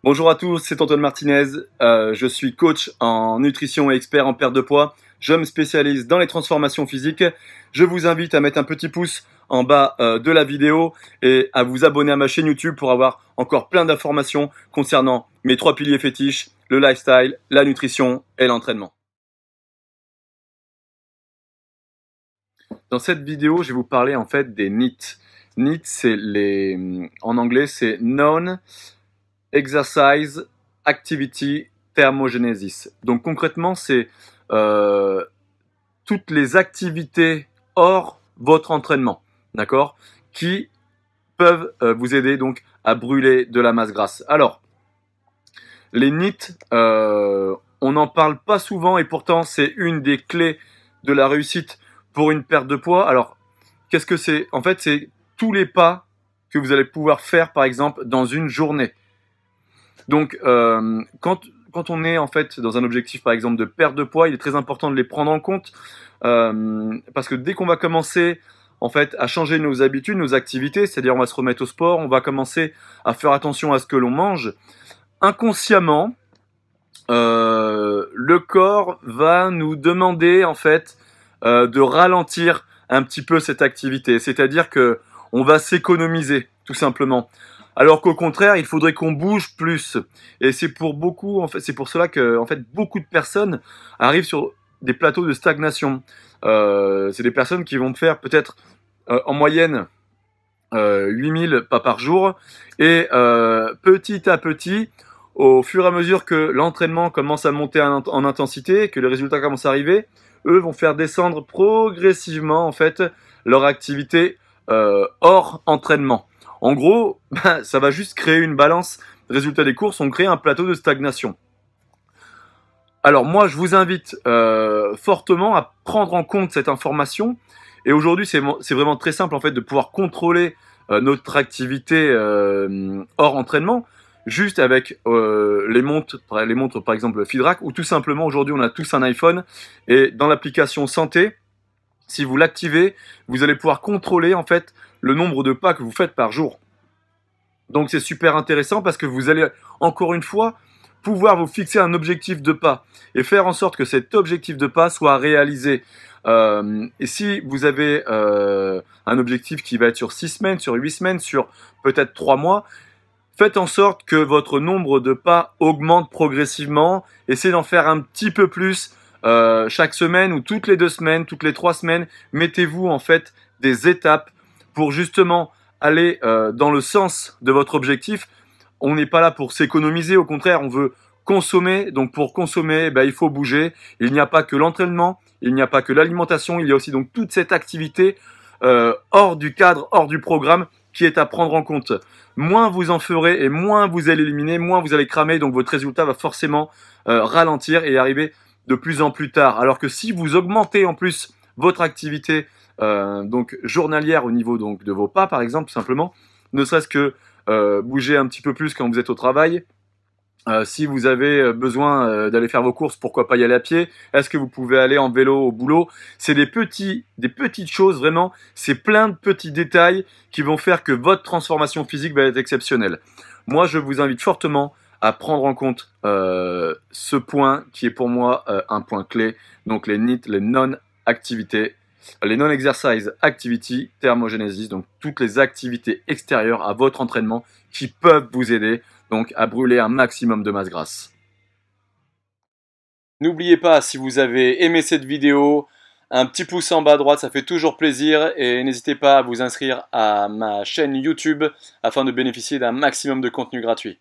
Bonjour à tous, c'est Antoine Martinez. Je suis coach en nutrition et expert en perte de poids. Je me spécialise dans les transformations physiques. Je vous invite à mettre un petit pouce en bas de la vidéo et à vous abonner à ma chaîne YouTube pour avoir encore plein d'informations concernant mes 3 piliers fétiches, le lifestyle, la nutrition et l'entraînement. Dans cette vidéo, je vais vous parler en fait des NEAT. NEAT, en anglais, c'est Non Exercise Activity Thermogenesis. Donc concrètement, c'est toutes les activités hors votre entraînement, d'accord, qui peuvent vous aider donc à brûler de la masse grasse. Alors, les NEAT, on n'en parle pas souvent et pourtant c'est une des clés de la réussite pour une perte de poids. Alors, qu'est-ce que c'est? En fait, c'est tous les pas que vous allez pouvoir faire, par exemple, dans une journée. Donc, quand on est en fait dans un objectif, par exemple, de perte de poids, il est très important de les prendre en compte parce que dès qu'on va commencer en fait à changer nos habitudes, nos activités, c'est-à-dire on va se remettre au sport, on va commencer à faire attention à ce que l'on mange, inconsciemment, le corps va nous demander en fait de ralentir un petit peu cette activité, c'est-à-dire que on va s'économiser tout simplement. Alors qu'au contraire, il faudrait qu'on bouge plus. Et c'est pour beaucoup, en fait, c'est pour cela que, en fait, beaucoup de personnes arrivent sur des plateaux de stagnation. C'est des personnes qui vont faire peut-être en moyenne 8000 pas par jour. Et petit à petit, au fur et à mesure que l'entraînement commence à monter en intensité, que les résultats commencent à arriver, eux vont faire descendre progressivement en fait leur activité hors entraînement. En gros, ça va juste créer une balance. Résultat des courses, on crée un plateau de stagnation. Alors moi, je vous invite fortement à prendre en compte cette information. Et aujourd'hui, c'est vraiment très simple en fait de pouvoir contrôler notre activité hors entraînement, juste avec les montres par exemple Fidrac, ou tout simplement aujourd'hui on a tous un iPhone et dans l'application santé, si vous l'activez, vous allez pouvoir contrôler en fait le nombre de pas que vous faites par jour. Donc c'est super intéressant parce que vous allez encore une fois pouvoir vous fixer un objectif de pas et faire en sorte que cet objectif de pas soit réalisé. Et si vous avez un objectif qui va être sur 6 semaines, sur 8 semaines, sur peut-être 3 mois, faites en sorte que votre nombre de pas augmente progressivement. Essayez d'en faire un petit peu plus chaque semaine ou toutes les 2 semaines, toutes les 3 semaines. Mettez-vous en fait des étapes pour justement aller dans le sens de votre objectif. On n'est pas là pour s'économiser, au contraire, on veut consommer. Donc pour consommer, il faut bouger. Il n'y a pas que l'entraînement, il n'y a pas que l'alimentation, il y a aussi donc toute cette activité hors du cadre, hors du programme qui est à prendre en compte. Moins vous en ferez et moins vous allez éliminer, moins vous allez cramer, donc votre résultat va forcément ralentir et arriver de plus en plus tard. Alors que si vous augmentez en plus votre activité donc journalière au niveau donc de vos pas par exemple, tout simplement, ne serait-ce que bouger un petit peu plus quand vous êtes au travail. Si vous avez besoin d'aller faire vos courses, pourquoi pas y aller à pied? Est-ce que vous pouvez aller en vélo au boulot? C'est des petites choses vraiment. C'est plein de petits détails qui vont faire que votre transformation physique va être exceptionnelle. Moi, je vous invite fortement à prendre en compte ce point qui est pour moi un point clé. Donc les NEAT, les non-activités, les non-exercise activity thermogenesis, donc toutes les activités extérieures à votre entraînement qui peuvent vous aider donc à brûler un maximum de masse grasse. N'oubliez pas, si vous avez aimé cette vidéo, un petit pouce en bas à droite, ça fait toujours plaisir, et n'hésitez pas à vous inscrire à ma chaîne YouTube afin de bénéficier d'un maximum de contenu gratuit.